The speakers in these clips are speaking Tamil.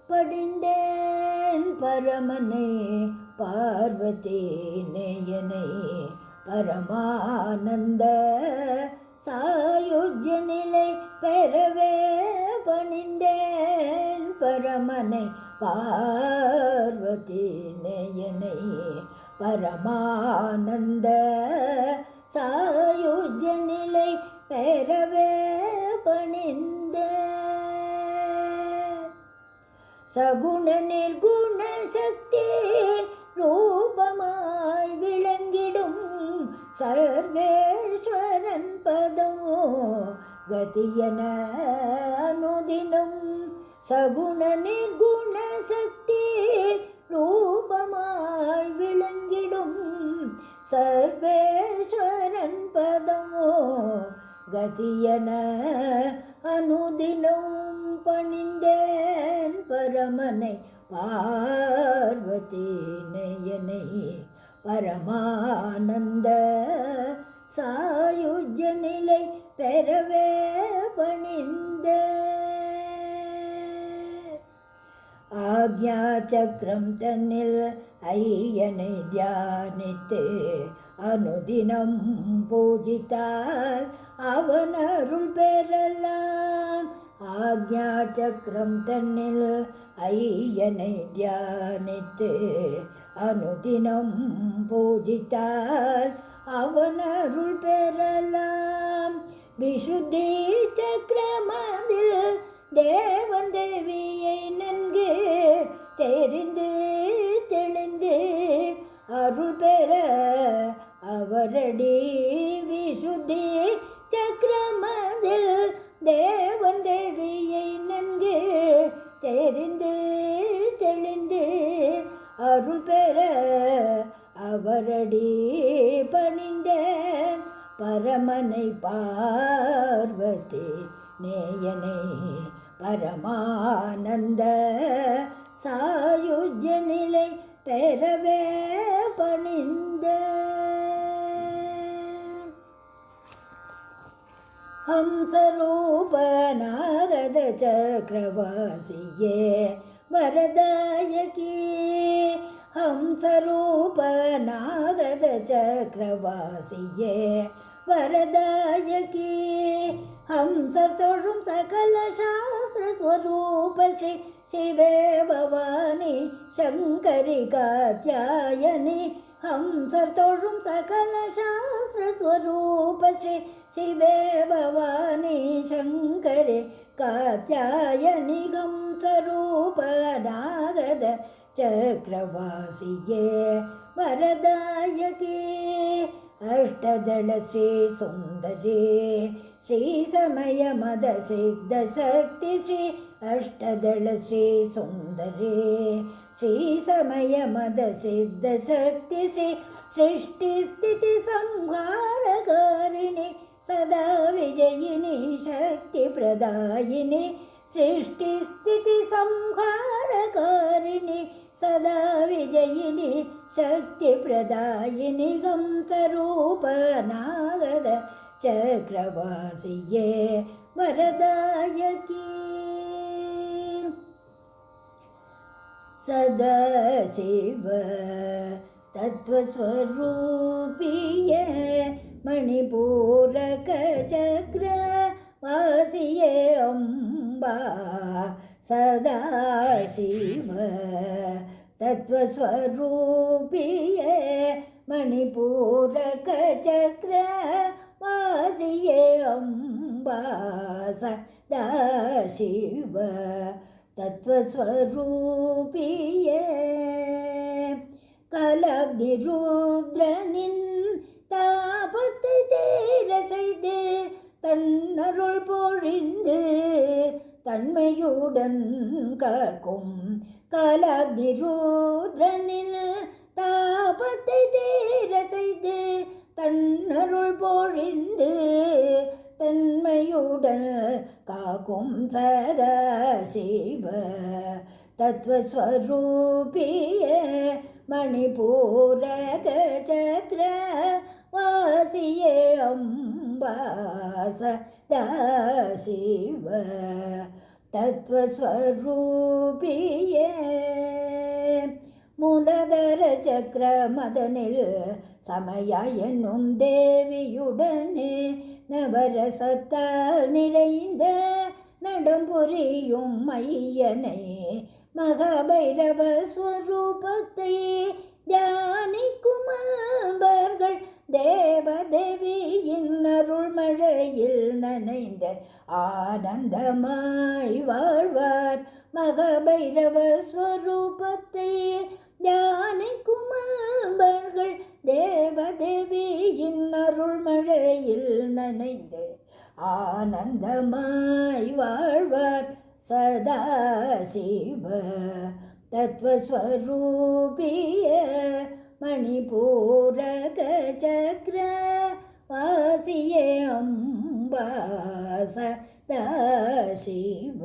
படிந்தேன் பரமனை பார்வதி நேயனை பரமானந்த சாயுஜ்ய நிலை பெறவே பணிந்தேன் பரமனை பார்வதி நேயனை பரமானந்த சாயுஜ்ய நிலை பெறவே பணிந்தேன் சகுண நிர்குண சக்தி ரூபமாய் விளங்கிடும் சர்வேஸ்வரன் பதமோ கதியன அனுதினம் சகுண நிர்குண சக்தி ரூபமாய் விளங்கிடும் சர்வேஸ்வரன் பதமோ கதியன அனுதினம் பணிந்தேன் பரமனை பார்வதி நேயனை பரமானந்த சாயுஜ்ய நிலை பெறவே பணிந்தேன் ஆக்ஞா சக்கரம் தன்னில் ஐயனை தியானித்து அனுதினம் பூஜித்தால் அவன் அருள் பெறலாம் ஆக்ஞா சக்கரம் தன்னில் ஐயனை தியானித்து அனுதினம் பூஜித்தால் அவன் அருள் பெறலாம் விசுத்தி சக்கரமதில் தேவன் தேவியை நன்கு தெரிந்து தெளிந்து அருள் பெற அவரடி விசுத்தி சக்கரமதில் தேவன் தேவியை நன்கு தெரிந்து தெளிந்து அருள் பெற அவரடி பணிந்தேன் பரமனை பார்வதி நேயனை பரமானந்த சாயுஜ்ய நிலை பெறவே பணிந்தேன் ஹம்சரூபநாகத சக்கரவாசியே வரதாயகி ஹம்சரூபநாகத சக்கரவாசியே வரதாயகி ஹம்சர் தொழும் சகல சாஸ்திர ஸ்வரூப ஸ்ரீ சிவே பவானி சங்கரி காத்யாயனி ஹம்சர் தொழும் சகல சாஸ்திர ஸ்வரூப ஸ்ரீ சிவே பவானி சங்கரி காத்யாயனி ஹம்சரூப நாகத சக்கரவாசியே வரதாயகி அஷ்டதள ஸ்ரீ சுந்தரி ஸ்ரீ சமய மத சித்த சக்தி ஸ்ரீ அஷ்டதள ஸ்ரீ சுந்தரி ஸ்ரீ சமய மத சித்த சக்தி ஸ்ரீ சிருஷ்டி ஸ்திதி சம்ஹாரகாரிணி சதா விஜயினி சக்தி பிரதாயினி சிருஷ்டி ஸ்திதி சம்ஹாரகாரிணி சதா விஜயினி சக்தி பிரதாயினி ஹம்சரூப நாகத சக்கரவாசியே வரதாயகி சதாசிவ தத்வஸ்வரூபியே மணிபூரக சக்கரவாசியே அம்பா சதாசிவ தத்வஸ்வரூபியே மணிபூரக சக்கரவாசியே அம்பா சதாசிவ தத்வஸ்வரூபியே கலக்னிருத்ரனின் தாபத்தை தீர செய்து தன்னருள் பொழிந்து தன்மையுடன் கற்கும் கலக்னிருத்ரனின் தாபத்தை தீர செய்து தன்னருள் பொழிந்து தன்மையுடன் காக்கும் சதாசிவ தத்வஸ்வரூபியே மணிபூரக சக்கரவாசியே அம்பா சதாசிவ தத்துவஸ்வரூபியே மூலதர சக்கர மதனில் சமயா என்னும் தேவியுடனே நவரசத்தால் நிறைந்த நடம்புரியும் மையனை மகாபைரவ ஸ்வரூபத்தை தியானிக்கும் அன்பர்கள் தேவதேவியின் அருள் மழையில் நனைந்த ஆனந்தமாய் வாழ்வார். மகாபைரவ ஸ்வரூபத்தை தியானிக்கும் அன்பர்கள் தேவதேவியின் அருள் மழையில் நனைந்து ஆனந்தமாய் வாழ்வார். சதாசிவ தத்துவஸ்வரூபிய மணிபூரக சக்கர வாசியே அம்பா சதாசிவ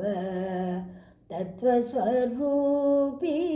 தத்துவஸ்வரூபிய